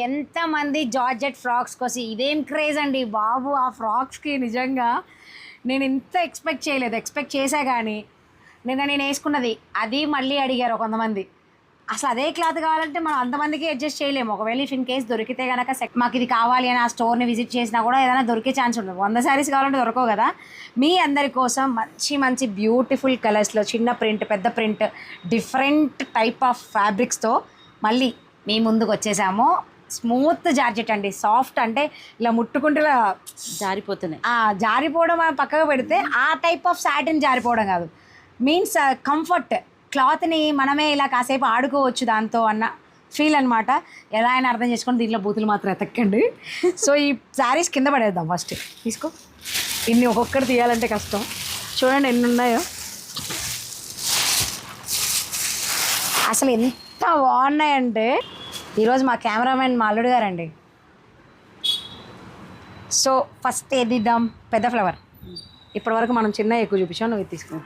ఎంతమంది georgette frocks కోసం ఇదేం క్రేజ్ అండి బాబు. ఆ ఫ్రాక్స్కి నిజంగా నేను ఇంత ఎక్స్పెక్ట్ చేయలేదు. ఎక్స్పెక్ట్ చేశా కానీ నేను వేసుకున్నది అది మళ్ళీ అడిగారు కొంతమంది. అసలు అదే క్లాత్ కావాలంటే మనం అంతమందికి అడ్జస్ట్ చేయలేము. ఒకవేళ ఇఫ్ ఇన్ కేస్ దొరికితే కనుక మాకు ఇది కావాలి అని ఆ స్టోర్ని విజిట్ చేసినా కూడా ఏదైనా దొరికే ఛాన్స్ ఉండదు. 100 శారీస్ కావాలంటే దొరకవు కదా. మీ అందరి కోసం మంచి మంచి బ్యూటిఫుల్ కలర్స్లో చిన్న ప్రింట్ పెద్ద ప్రింట్ డిఫరెంట్ టైప్ ఆఫ్ ఫ్యాబ్రిక్స్తో మళ్ళీ మీ ముందుకు వచ్చేసాము. స్మూత్ జార్జెట్ అండి, సాఫ్ట్ అంటే ఇలా ముట్టుకుంటే ఇలా జారిపోతున్నాయి. జారిపోవడం పక్కగా పెడితే ఆ టైప్ ఆఫ్ సాటిన్ జారిపోవడం కాదు, మీన్స్ కంఫర్ట్. క్లాత్ని మనమే ఇలా కాసేపు ఆడుకోవచ్చు దాంతో అన్న ఫీల్ అనమాట. ఎలా అయినా అర్థం చేసుకొని దీంట్లో బూతులు మాత్రం ఎతక్కండి. సో ఈ శారీస్ కింద పడేద్దాం ఫస్ట్. తీసుకో, ఇన్ని ఒక్కొక్కటి తీయాలంటే కష్టం. చూడండి ఎన్ని ఉన్నాయో. అసలు ఎంత బాగున్నాయంటే ఈరోజు మా కెమెరామెన్ మా అల్లుడు గారండి. సో ఫస్ట్ ఏది ఇద్దాం? పెద్ద ఫ్లవర్. ఇప్పటివరకు మనం చిన్న ఎక్కువ చూపించాం, నువ్వు ఇది తీసుకో.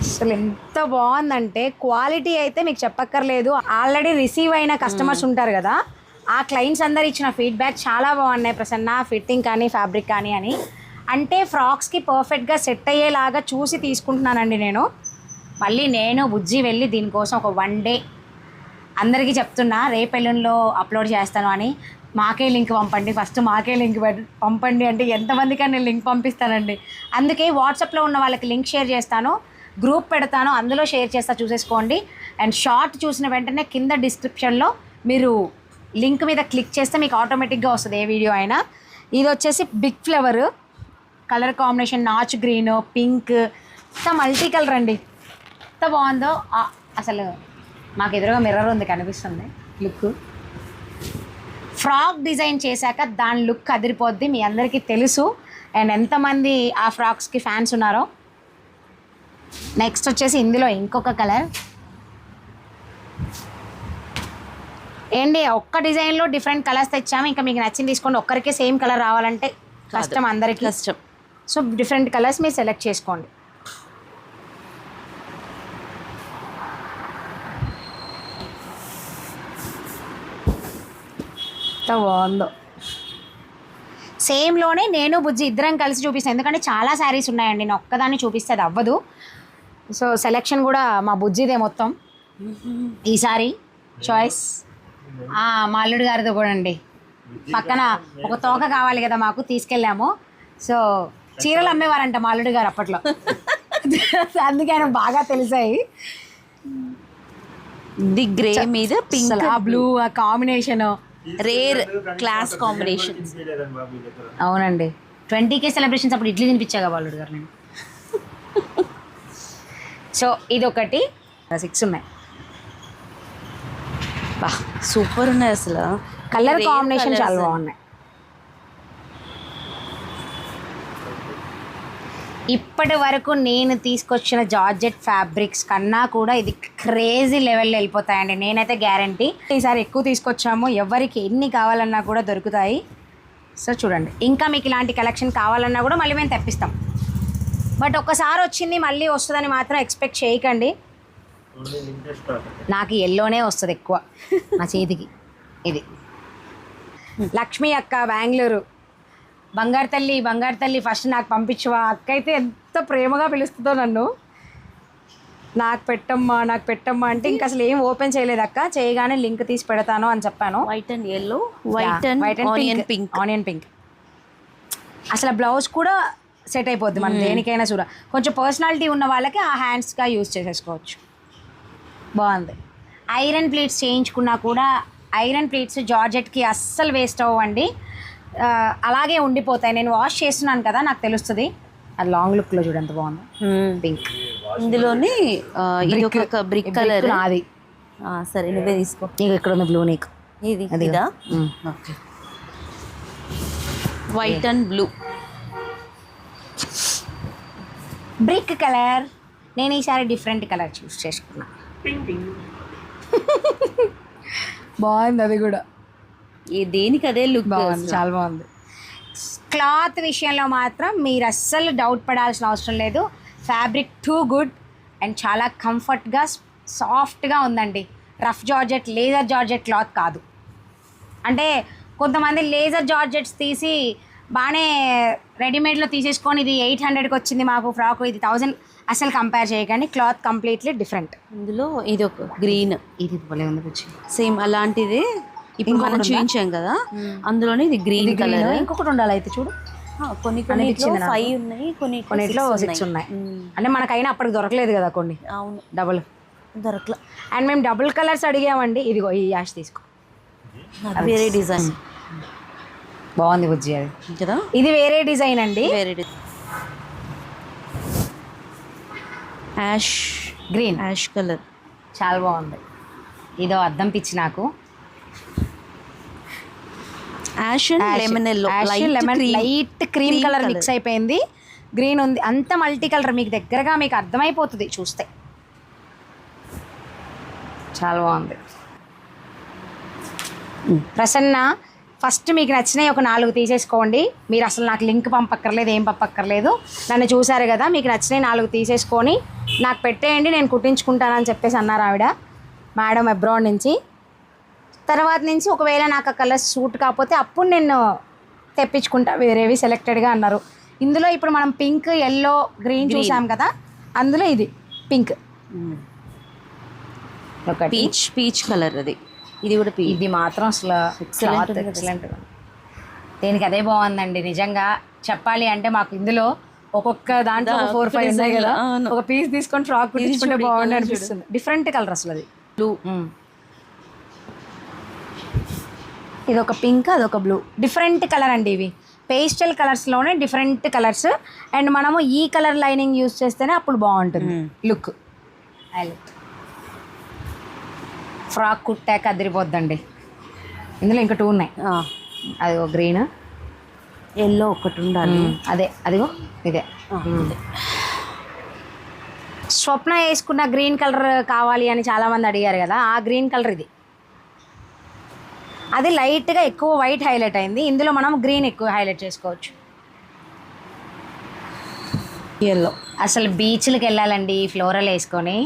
అసలు ఎంత బాగుందంటే క్వాలిటీ అయితే మీకు చెప్పక్కర్లేదు. ఆల్రెడీ రిసీవ్ అయిన కస్టమర్స్ ఉంటారు కదా, ఆ క్లయింట్స్ అందరు ఇచ్చిన ఫీడ్బ్యాక్ చాలా బాగున్నాయి. ప్రసన్న ఫిట్టింగ్ కానీ ఫ్యాబ్రిక్ కానీ అని అంటే ఫ్రాక్స్కి పర్ఫెక్ట్గా సెట్ అయ్యేలాగా చూసి తీసుకుంటున్నానండి నేను. మళ్ళీ నేను బుజ్జి వెళ్ళి దీనికోసం ఒక 1 డే అందరికీ చెప్తున్నా, రేపెల్లుండిలో అప్లోడ్ చేస్తాను అని. మాకే లింక్ పంపండి, ఫస్ట్ మాకే లింక్ పంపండి అంటే ఎంతమందికని నేను లింక్ పంపిస్తానండి. అందుకే వాట్సాప్లో ఉన్న వాళ్ళకి లింక్ షేర్ చేస్తాను, గ్రూప్ పెడతాను, అందులో షేర్ చేస్తా, చూసేసుకోండి. అండ్ షార్ట్ చూసిన వెంటనే కింద డిస్క్రిప్షన్లో మీరు లింక్ మీద క్లిక్ చేస్తే మీకు ఆటోమేటిక్గా వస్తుంది ఏ వీడియో అయినా. ఇది వచ్చేసి బిగ్ ఫ్లవర్ కలర్ కాంబినేషన్, నాచ్ గ్రీన్, పింక్, ఇంత మల్టీ కలర్ అండి. ఎంత బాగుందో అసలు. మాకు ఎదురుగా మిర్రర్ ఉంది, కనిపిస్తుంది లుక్. ఫ్రాక్ డిజైన్ చేశాక దాని లుక్ అదిరిపోద్ది, మీ అందరికీ తెలుసు. అండ్ ఎంతమంది ఆ ఫ్రాక్స్కి ఫ్యాన్స్ ఉన్నారో. నెక్స్ట్ వచ్చేసి ఇందులో ఇంకొక కలర్ ఏంటి, ఒక్క డిజైన్లో డిఫరెంట్ కలర్స్ తెచ్చాము. ఇంకా మీకు నచ్చింది తీసుకోండి. ఒక్కరికే సేమ్ కలర్ రావాలంటే కష్టం, అందరికీ కష్టం. సో డిఫరెంట్ కలర్స్ మీరు సెలెక్ట్ చేసుకోండి. ఎంత బాగుందో. సేమ్లోనే నేను బుజ్జి ఇద్దరం కలిసి చూపిస్తాను, ఎందుకంటే చాలా శారీస్ ఉన్నాయండి. నేను ఒక్కదాన్ని చూపిస్తే అది అవ్వదు. సో సెలెక్షన్ కూడా మా బుజ్జిదే మొత్తం ఈసారి చాయిస్. మా అల్లుడు గారితో కూడా అండి. పక్కన ఒక తోక కావాలి కదా మాకు, తీసుకెళ్ళాము. సో చీరలు అమ్మేవారంట మా అల్లుడు గారు అప్పట్లో, అందుకే ఆయన బాగా తెలిసాయి. ది గ్రే మీద పింక్, ఆ బ్లూ, ఆ కాంబినేషన్ రేర్ క్లాస్ కాంబినేషన్స్. అవునండి, 20K సెలబ్రేషన్స్ అప్పుడు ఇడ్లీ తినిపించాగా అల్లుడు గారు నేను. సో ఇదొకటి, 6 ఉన్నాయి. బా సూపర్ ఉన్నాయి అసలు. కలర్ కాంబినేషన్ చాలా బాగున్నాయి. ఇప్పటి వరకు నేను తీసుకొచ్చిన జార్జెట్ ఫ్యాబ్రిక్స్ కన్నా కూడా ఇది క్రేజీ లెవెల్లో వెళ్ళిపోతాయండి, నేనైతే గ్యారంటీ. ఈసారి ఎక్కువ తీసుకొచ్చాము, ఎవరికి ఎన్ని కావాలన్నా కూడా దొరుకుతాయి. సో చూడండి, ఇంకా మీకు ఇలాంటి కలెక్షన్ కావాలన్నా కూడా మళ్ళీ మేము తెప్పిస్తాం. బట్ ఒక్కసారి వచ్చింది మళ్ళీ వస్తుందని మాత్రం ఎక్స్పెక్ట్ చేయకండి. నాకు ఎల్లోనే వస్తుంది ఎక్కువ నా చేతికి. ఇది లక్ష్మి అక్క, బెంగళూరు. బంగారు తల్లి, బంగారు తల్లి ఫస్ట్ నాకు పంపించవా. అక్క అయితే ఎంత ప్రేమగా పిలుస్తుందో నన్ను, నాకు పెట్టమ్మా నాకు పెట్టమ్మా అంటే. ఇంకా అసలు ఏం ఓపెన్ చేయలేదు అక్క, చేయగానే లింక్ తీసి పెడతాను అని చెప్పాను. White and yellow, white and onion pink. Onion pink అసలు బ్లౌజ్ కూడా సెట్ అయిపోద్ది మనం దేనికైనా చూడ. కొంచెం పర్సనాలిటీ ఉన్న వాళ్ళకి ఆ హ్యాండ్స్గా యూజ్ చేసేసుకోవచ్చు. బాగుంది. ఐరన్ ప్లేట్స్ చేయించుకున్నా కూడా ఐరన్ ప్లేట్స్ జార్జెట్కి అస్సలు వేస్ట్ అవ్వండి, అలాగే ఉండిపోతాయి. నేను వాష్ చేస్తున్నాను కదా, నాకు తెలుస్తుంది. అది లాంగ్ లుక్లో చూడు ఎంత బాగుంది. పింక్, ఇందులోని ఇది ఒక బ్రిక్ కలర్. అది సరే నువ్వే తీసుకో. నీకు ఇక్కడ ఉంది బ్లూ, నీకు ఇది ఇదా? Okay, white and blue, brick colour. నేను ఈసారి డిఫరెంట్ కలర్ చూస్ చేసుకున్నా. బాగుంది, అది కూడా దేనికి అదే లుక్ బాగుంది, చాలా బాగుంది. క్లాత్ విషయంలో మాత్రం మీరు అస్సలు డౌట్ పడాల్సిన అవసరం లేదు. ఫ్యాబ్రిక్ టూ గుడ్ అండ్ చాలా కంఫర్ట్గా సాఫ్ట్గా ఉందండి. Rough georgette, laser georgette cloth కాదు. అంటే కొంతమంది లేజర్ జార్జెట్స్ తీసి బాగానే రెడీమేడ్లో తీసేసుకొని ఇది 800కి వచ్చింది మాకు ఫ్రాక్, ఇది 1000, అసలు కంపేర్ చేయకండి. Cloth completely different. ఇందులో ఇది ఒక గ్రీన్, ఇది భలే ఉంది బుజ్జి. సేమ్ అలాంటిదే ఇప్పుడు మనం చూపించాం కదా, అందులోనే ఇది గ్రీన్ కలర్. ఇంకొకటి ఉండాలి అయితే చూడు. కొన్ని 5 ఉన్నాయి, కొన్నిట్లో 6 ఉన్నాయి. అంటే మనకైనా అప్పటికి దొరకలేదు కదా కొన్ని. అవును, డబుల్ దొరకల. అండ్ మేము డబుల్ కలర్స్ అడిగామండి. ఇదిగో ఈ యాష్ తీసుకో, వేరే డిజైన్ బాగుంది బుజ్జి అది కదా. ఇది వేరే డిజైన్ అండి, వేరే యాష్ గ్రీన్, యాష్ కలర్ చాలా బాగుంది. ఇదో అద్దం పిచ్చి నాకు. Ash and lemon yellow, light cream colour mix అయిపోయింది. గ్రీన్ ఉంది, అంత మల్టీ కలర్. మీకు దగ్గరగా మీకు అర్థమైపోతుంది చూస్తే. చాలా బాగుంది. ప్రసన్న, ఫస్ట్ మీకు నచ్చినవి ఒక 4 తీసేసుకోండి. మీరు అసలు నాకు లింక్ పంపక్కర్లేదు, ఏం పంపక్కర్లేదు. నన్ను చూసారు కదా, మీకు నచ్చినవి 4 తీసేసుకొని నాకు పెట్టేయండి, నేను కుట్టించుకుంటానని చెప్పేసి అన్నారు ఆవిడ, మేడం అబ్రాడ్ నుంచి. తర్వాత నుంచి ఒకవేళ నాకు ఆ కలర్స్ సూట్ కాకపోతే అప్పుడు నేను తెప్పించుకుంటా వేరేవి సెలెక్టెడ్గా అన్నారు. ఇందులో ఇప్పుడు మనం పింక్, ఎల్లో, గ్రీన్ చూసాం కదా, అందులో ఇది పింక్, పీచ్ కలర్. అది ఇది కూడా ఇది మాత్రం అసలు ఎక్సలెంట్. దేనికి అదే బాగుందండి నిజంగా చెప్పాలి అంటే. మాకు ఇందులో ఒక్కొక్క దాంట్లో 4-5 ఉన్నాయి కదా, ఒక పీస్ తీసుకొని ఫ్రాక్ కుట్టించుకుంటే బాగుంది అనిపిస్తుంది. డిఫరెంట్ కలర్ అసలు అది బ్లూ. ఇది ఒక పింక్, అదొక బ్లూ, డిఫరెంట్ కలర్ అండి. ఇవి పేస్టల్ కలర్స్లోనే డిఫరెంట్ కలర్స్. అండ్ మనము ఈ కలర్ లైనింగ్ యూజ్ చేస్తేనే అప్పుడు బాగుంటుంది లుక్. ఫ్రాక్ కుట్టాక అదిరిపోద్దండి. ఇందులో ఇంకా 2 ఉన్నాయి. అది ఒక గ్రీన్, ఎల్లో ఒకటి ఉండాలి. అదే అదిగో ఇదే. స్వప్న వేసుకున్న గ్రీన్ కలర్ కావాలి అని చాలామంది అడిగారు కదా, ఆ గ్రీన్ కలర్ ఇది. అది లైట్గా ఎక్కువ వైట్ హైలైట్ అయింది, ఇందులో మనం గ్రీన్ ఎక్కువ హైలైట్ చేసుకోవచ్చు. ఎల్లో. అసలు బీచ్లకు వెళ్ళాలండి ఈ ఫ్లోరల్ వేసుకొని,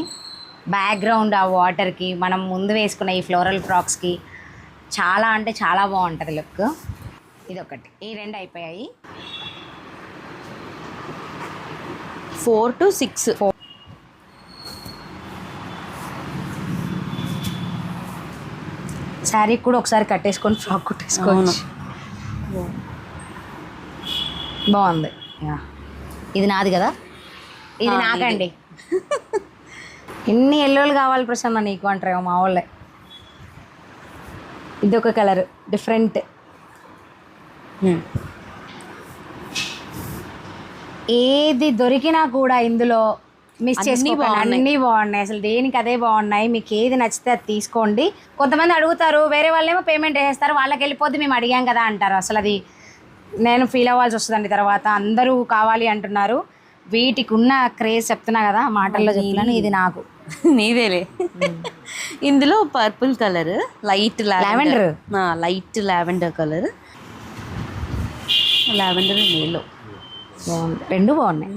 బ్యాక్గ్రౌండ్ ఆ వాటర్కి మనం ముందు వేసుకున్న ఈ ఫ్లోరల్ ఫ్రాక్స్కి చాలా అంటే చాలా బాగుంటుంది లుక్. ఇది ఒకటి, ఈ 2 అయిపోయాయి. 4 to 6. శారీ కూడా ఒకసారి కట్టేసుకొని ఫ్రాక్ కుట్టేసుకోవచ్చు. బాగుంది. ఇది నాది కదా, ఇది నాకండి. ఎన్ని ఎల్లోలు కావాలి ప్రసన్న నీకు అంటారేమో మా వాళ్ళే. ఇది ఒక కలర్ డిఫరెంట్. ఏది దొరికినా కూడా ఇందులో మిస్ చేసుకోకండి, అన్నీ బాగున్నాయి. అసలు దేనికి అదే బాగున్నాయి. మీకు ఏది నచ్చితే అది తీసుకోండి. కొంతమంది అడుగుతారు, వేరే వాళ్ళేమో పేమెంట్ వేసేస్తారు, వాళ్ళకి వెళ్ళిపోద్ది మేము అడిగాం కదా అంటారు. అసలు అది నేను ఫీల్ అవ్వాల్సి వస్తుందండి తర్వాత. అందరూ కావాలి అంటున్నారు. వీటికి ఉన్న క్రేజ్ చెప్తున్నా కదా, మాటల్లో చెప్తున్నాను. ఇది నాకు నీదేలే. ఇందులో purple colour, light lavender, light lavender colour, lavender నీళ్ళు బాగుంది. 2 బాగున్నాయి.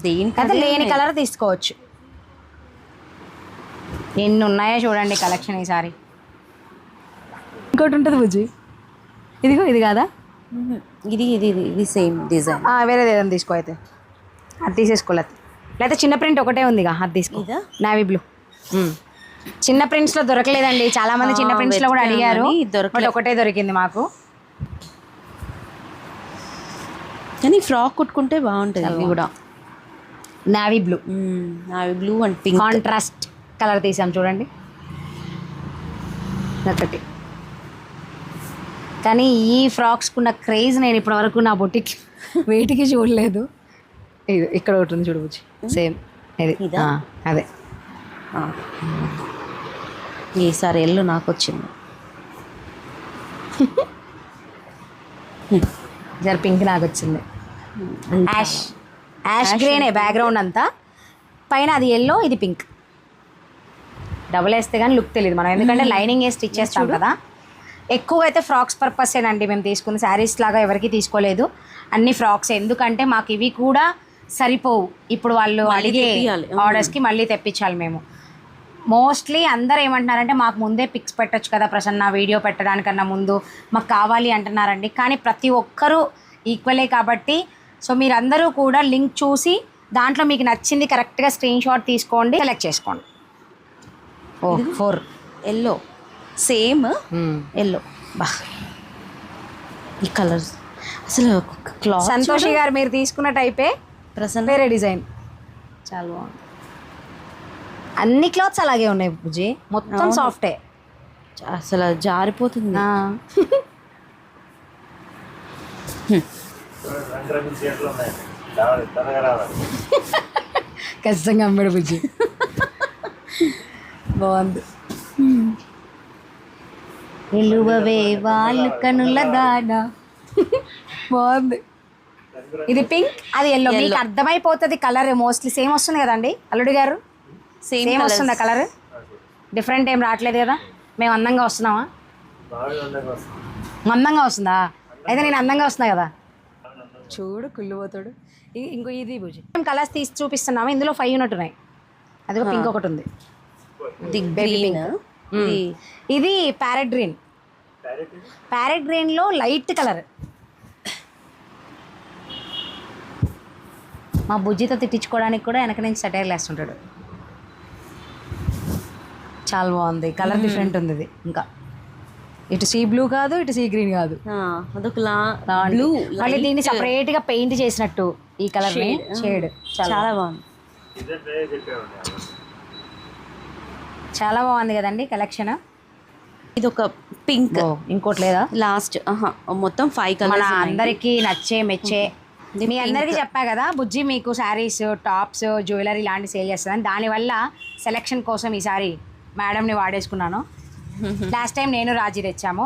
దేనికైతే లేని కలర్ తీసుకోవచ్చు. ఎన్ని ఉన్నాయో చూడండి కలెక్షన్ ఈసారి. ఇంకోటి ఉంటుంది బుజ్జి, ఇదిగో ఇది కాదా, ఇది ఇది ఇది సేమ్ డిజైన్. వేరేది ఏదైనా తీసుకో అయితే. అది తీసేసుకోలేదు, లేకపోతే చిన్న ప్రింట్ ఒకటే ఉందిగా, అది తీసుకో. Navy blue. చిన్న ప్రింట్స్లో దొరకలేదండి, చాలా మంది చిన్న ప్రింట్స్లో కూడా అడిగారు, బట్ ఒకటే దొరికింది మాకు. కానీ ఫ్రాక్ కుట్టుకుంటే బాగుంటుంది. ఇది కూడా navy blue, navy blue and pink contrast colour తీసాం చూడండి ఒకటి. కానీ ఈ ఫ్రాక్స్కున్న క్రేజ్ నేను ఇప్పటివరకు నా బొటిక్ వేటికి చూడలేదు. ఇది ఇక్కడ ఒకటి ఉంది చూడవచ్చు, సేమ్ ఇది. అదే ఈసారి ఎల్లు నాకు వచ్చింది. జర పింక్ నాకు వచ్చింది. యాష్ గ్రీనే బ్యాక్గ్రౌండ్ అంతా, పైన అది ఎల్లో, ఇది పింక్. డబుల్ వేస్తే కానీ లుక్ తెలియదు మనం, ఎందుకంటే లైనింగ్ వేసి స్టిచ్ చేస్తాం కదా. ఎక్కువగా అయితే ఫ్రాక్స్ పర్పసేనండి మేము తీసుకుని, శారీస్ లాగా ఎవరికి తీసుకోలేదు, అన్ని ఫ్రాక్స్. ఎందుకంటే మాకు ఇవి కూడా సరిపోవు. ఇప్పుడు వాళ్ళు అడిగే ఆర్డర్స్కి మళ్ళీ తెప్పించాలి మేము. మోస్ట్లీ అందరూ ఏమంటున్నారంటే మాకు ముందే పిక్స్ పెట్టొచ్చు కదా ప్రసన్న, వీడియో పెట్టడానికన్నా ముందు మాకు కావాలి అంటున్నారండి. కానీ ప్రతి ఒక్కరూ ఈక్వలే కాబట్టి సో మీరందరూ కూడా లింక్ చూసి దాంట్లో మీకు నచ్చింది కరెక్ట్గా స్క్రీన్ షాట్ తీసుకోండి, సెలెక్ట్ చేసుకోండి. ఓ 4 ఎల్లో సేమ్ ఎల్లో. బా ఈ కలర్స్ అసలు క్లాత్ సంతోషి గారు మీరు తీసుకున్న టైపే ప్రసన్న వేరే డిజైన్ చాలా బాగుంది. అన్ని క్లాత్స్ అలాగే ఉన్నాయి బుజ్జి, మొత్తం సాఫ్టే. అసలు జారిపోతుంది. ఖచ్చితంగా అమ్మాడు బుజ్జి. బాగుంది. నిలువవే వాళ్ళు కనుల దాన. బాగుంది. ఇది పింక్, అది ఎల్లో. మీకు అర్థమైపోతుంది కలర్ మోస్ట్లీ సేమ్ వస్తుంది కదండి అల్లుడి గారు, సేమ్ వస్తుందా కలర్? డిఫరెంట్ ఏం రావట్లేదు కదా? మేము అందంగా వస్తున్నామా? అందంగా వస్తుందా? అయితే నేను అందంగా వస్తున్నా కదా. చూడు కుళ్ళిపోతాడు. ఇంకో ఇది బుజ్జి మేము కలర్స్ తీసి చూపిస్తున్నాము. ఇందులో 5 ఉన్నట్టున్నాయి. అదిగో పింక్ ఒకటి ఉంది. ఇది ప్యారెట్ గ్రీన్. ప్యారెట్ గ్రీన్లో లైట్ కలర్. మా బుజ్జితో తిట్టించుకోవడానికి కూడా వెనక నుంచి సెటైర్లు వేస్తుంటాడు. చాలా బాగుంది కలర్, డిఫరెంట్ ఉంది ఇది. ఇంకా ఇటు సీ బ్లూ కాదు, ఇటు సీ గ్రీన్ కాదు, అదొక బ్లూ. మళ్ళీ దీన్ని సపరేట్ గా పెయింట్ చేసినట్టు ఈ కలర్ షేడ్ చాలా బాగుంది. చాలా బాగుంది కదండి కలెక్షన్. ఇది ఒక పింక్, ఇంకోటి లేదా లాస్ట్ మొత్తం 5 కలర్స్. మన అందరికీ నచ్చే మెచ్చే. మీ అందరికీ చెప్పా కదా బుజ్జి మీకు శారీస్, టాప్స్, జ్యువెలరీ ఇలాంటి సేల్ చేస్తుందని. దానివల్ల సెలెక్షన్ కోసం ఈసారి మేడంని వాడేసుకున్నాను. లాస్ట్ టైం నేను రాజీ తెచ్చాము.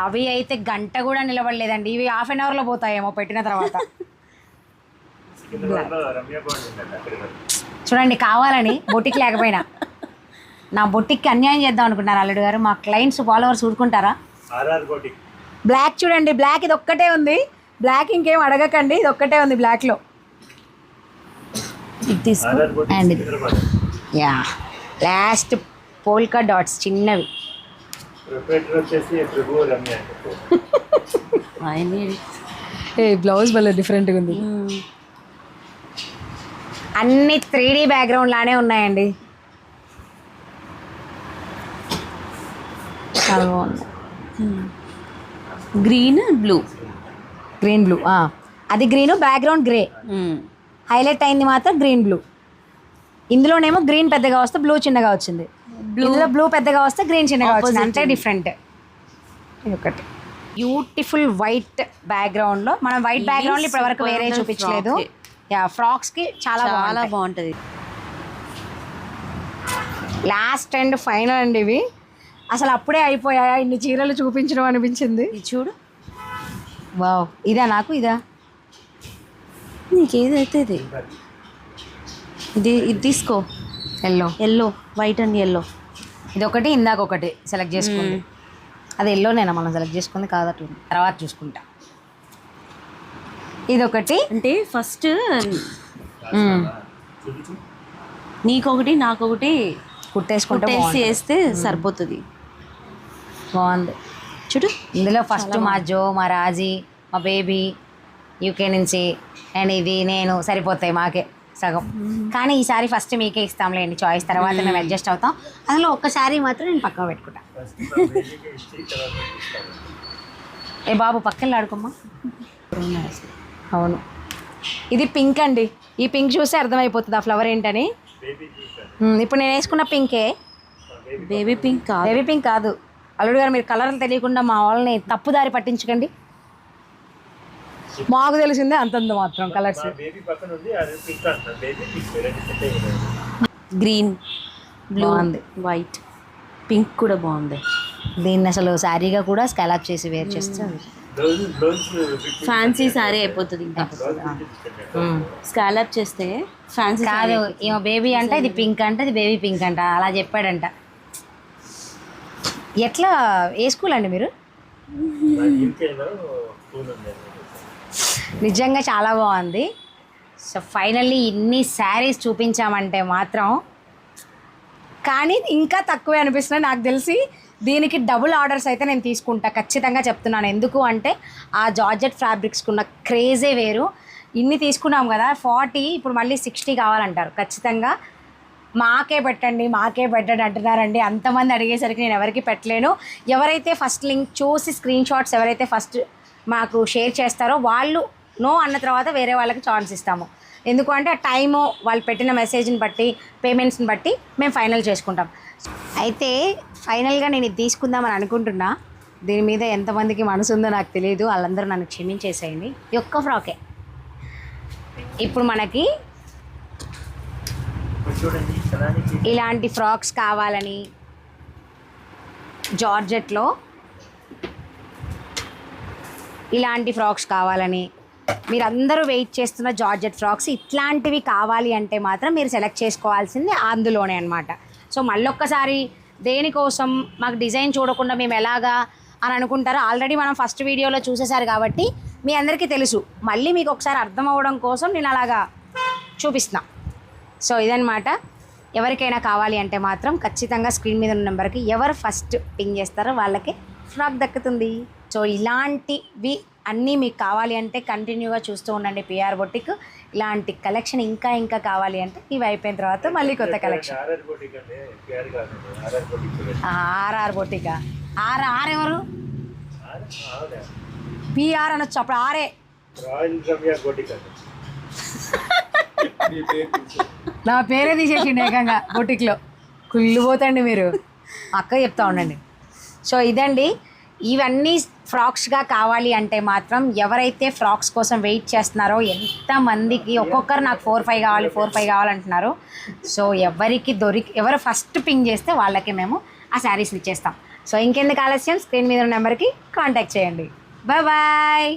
అవి అయితే గంట కూడా నిలబడలేదండి. ఇవి హాఫ్ అన్ అవర్లో పోతాయేమో పెట్టిన తర్వాత. చూడండి కావాలని బొటిక్ లేకపోయినా నా బొటిక్కి అన్యాయం చేద్దాం అనుకుంటున్నారు అల్లుడు గారు. మా క్లయింట్స్ ఫాలోవర్స్ ఊరుకుంటారా? బ్లాక్ చూడండి, బ్లాక్ ఇది ఒక్కటే ఉంది. బ్లాక్ ఇంకేం అడగకండి, ఇది ఒక్కటే ఉంది బ్లాక్లో. ఇది తీసుకో. అండ్ ఇది యా లాస్ట్ పోల్కా డాట్స్ చిన్నవి. ఏ బ్లౌజ్ వల్ల డిఫరెంట్గా ఉంది. అన్ని 3D బ్యాక్గ్రౌండ్ లానే ఉన్నాయండి. చాలా బాగుంది. Green blue, green blue. అది గ్రీన్, బ్యాక్గ్రౌండ్ గ్రే. హైలైట్ అయింది మాత్రం గ్రీన్ బ్లూ. ఇందులోనేమో గ్రీన్ పెద్దగా వస్తే బ్లూ చిన్నగా వచ్చింది. ఇందులో బ్లూ పెద్దగా వస్తే గ్రీన్ చిన్నగా వచ్చింది. అంటే డిఫరెంట్. ఒకటి బ్యూటిఫుల్ వైట్ బ్యాక్గ్రౌండ్లో. మనం వైట్ బ్యాక్గ్రౌండ్లో ఇప్పటి వరకు వేరే చూపించలేదు. యా ఫ్రాక్స్కి చాలా బాగుంటుంది. లాస్ట్ అండ్ ఫైనల్ అండి ఇవి. అసలు అప్పుడే అయిపోయాయా ఇన్ని చీరలు చూపించడం అనిపించింది. ఇది చూడు. వావ్, ఇదా నాకు? ఇదా నీకేదైతే ఇది ఇది తీసుకో. Yellow white and yellow. ఇది ఒకటి, ఇందాక ఒకటి సెలెక్ట్ చేసుకుంది. అది ఎల్లోనేనా మనం సెలెక్ట్ చేసుకుంది? కాదట్టు తర్వాత చూసుకుంటా. ఇదొకటి. అంటే ఫస్ట్ నీకొకటి నాకొకటి కుట్టేసుకుంటే వేస్తే సరిపోతుంది. బాగుంది చూడు. ఇందులో ఫస్ట్ మా జో, మా రాజీ, మా బేబీ యూకే నుంచి, అండ్ ఇది నేను సరిపోతాయి మాకే సగం. కానీ ఈసారి ఫస్ట్ మీకే ఇస్తాంలేండి చాయిస్, తర్వాత మేము అడ్జస్ట్ అవుతాం. అందులో ఒక్కసారి మాత్రం నేను పక్కన పెట్టుకుంటా. ఏ బాబు పక్కన ఆడుకోమ్మా. అవును, ఇది పింక్ అండి. ఈ పింక్ చూస్తే అర్థమైపోతుంది ఆ ఫ్లవర్ ఏంటని. ఇప్పుడు నేను వేసుకున్న పింకే. బేబీ పింక్ కాదు, బేబీ పింక్ కాదు. అల్లుడు గారు మీరు కలర్లు తెలియకుండా మా వాళ్ళని తప్పుదారి పట్టించకండి. మాకు తెలిసిందే అంతంత మాత్రం colours. Green, blue, white, pink కూడా బాగుంది. దీన్ని అసలు శారీగా కూడా స్కాలప్ చేసి వేర్ చేస్తే ఫ్యాన్సీ శారీ అయిపోతుంది. ఇంకా స్కాలప్ చేస్తే ఫ్యాన్సీ కాదు. ఏమో బేబీ అంటే ఇది పింక్ అంటే ఇది బేబీ పింక్ అంట అలా చెప్పాడంట. ఎట్లా ఏ స్కూల్ అండి మీరు? నిజంగా చాలా బాగుంది. సో ఫైనల్లీ ఇన్ని శారీస్ చూపించామంటే మాత్రం కానీ ఇంకా తక్కువే అనిపిస్తున్నాయి నాకు తెలిసి. దీనికి డబుల్ ఆర్డర్స్ అయితే నేను తీసుకుంటా, ఖచ్చితంగా చెప్తున్నాను. ఎందుకు అంటే ఆ జార్జెట్ ఫ్యాబ్రిక్స్కున్న క్రేజే వేరు. ఇన్ని తీసుకున్నాం కదా 40, ఇప్పుడు మళ్ళీ 60 కావాలంటారు. ఖచ్చితంగా మాకే పెట్టండి అంటున్నారండి. అంతమంది అడిగేసరికి నేను ఎవరికి పెట్టలేను. ఎవరైతే ఫస్ట్ లింక్ చూసి స్క్రీన్ షాట్స్ ఎవరైతే ఫస్ట్ మాకు షేర్ చేస్తారో వాళ్ళు నో అన్న తర్వాత వేరే వాళ్ళకి ఛాన్స్ ఇస్తాము. ఎందుకు అంటే ఆ టైము వాళ్ళు పెట్టిన మెసేజ్ని బట్టి పేమెంట్స్ని బట్టి మేము ఫైనల్ చేసుకుంటాం. అయితే ఫైనల్గా నేను ఇది తీసుకుందామని అనుకుంటున్నా. దీని మీద ఎంతమందికి మనసు ఉందో నాకు తెలియదు, వాళ్ళందరూ నన్ను క్షమించేసేయండి. ఈ ఒక్క ఫ్రాకే ఇప్పుడు మనకి ఇలాంటి ఫ్రాక్స్ కావాలని జార్జెట్లో ఇలాంటి ఫ్రాక్స్ కావాలని మీరందరూ వెయిట్ చేస్తున్న జార్జెట్ ఫ్రాక్స్ ఇట్లాంటివి కావాలి అంటే మాత్రం మీరు సెలెక్ట్ చేసుకోవాల్సింది అందులోనే అనమాట. సో మళ్ళొక్కసారి దేనికోసం మాకు డిజైన్ చూడకుండా మేము ఎలాగా అని అనుకుంటారో, ఆల్రెడీ మనం ఫస్ట్ వీడియోలో చూసేశారు కాబట్టి మీ అందరికీ తెలుసు. మళ్ళీ మీకు ఒకసారి అర్థం అవ్వడం కోసం నేను అలాగా చూపిస్తున్నా. సో ఇదనమాట. ఎవరికైనా కావాలి అంటే మాత్రం ఖచ్చితంగా స్క్రీన్ మీద ఉన్న నెంబర్కి ఎవరు ఫస్ట్ పింగ్ చేస్తారో వాళ్ళకి ఫ్రాక్ దక్కుతుంది. సో ఇలాంటివి అన్నీ మీకు కావాలి అంటే కంటిన్యూగా చూస్తూ ఉండండి పిఆర్ బొటిక్. ఇలాంటి కలెక్షన్ ఇంకా కావాలి అంటే ఇవి అయిపోయిన తర్వాత మళ్ళీ కొత్త కలెక్షన్. ఆర్ఆర్ బొటికా? ఆర్ ఎవరు? పిఆర్ అనొచ్చు, అప్పుడు ఆరే. నా పేరే తీసేసిండి ఏకంగా బొటిక్లో. కుళ్ళు పోతండి మీరు, అక్క చెప్తా ఉండండి. సో ఇదండి, ఇవన్నీ ఫ్రాక్స్గా కావాలి అంటే మాత్రం ఎవరైతే ఫ్రాక్స్ కోసం వెయిట్ చేస్తున్నారో, ఎంతమందికి ఒక్కొక్కరు నాకు 4-5 కావాలంటున్నారు. సో ఎవరు ఫస్ట్ పింగ్ చేస్తే వాళ్ళకి మేము ఆ శారీస్ని ఇచ్చేస్తాం. సో ఇంకెందుకు ఆలస్యం, స్క్రీన్ మీద ఉన్న నెంబర్కి కాంటాక్ట్ చేయండి. బాయ్.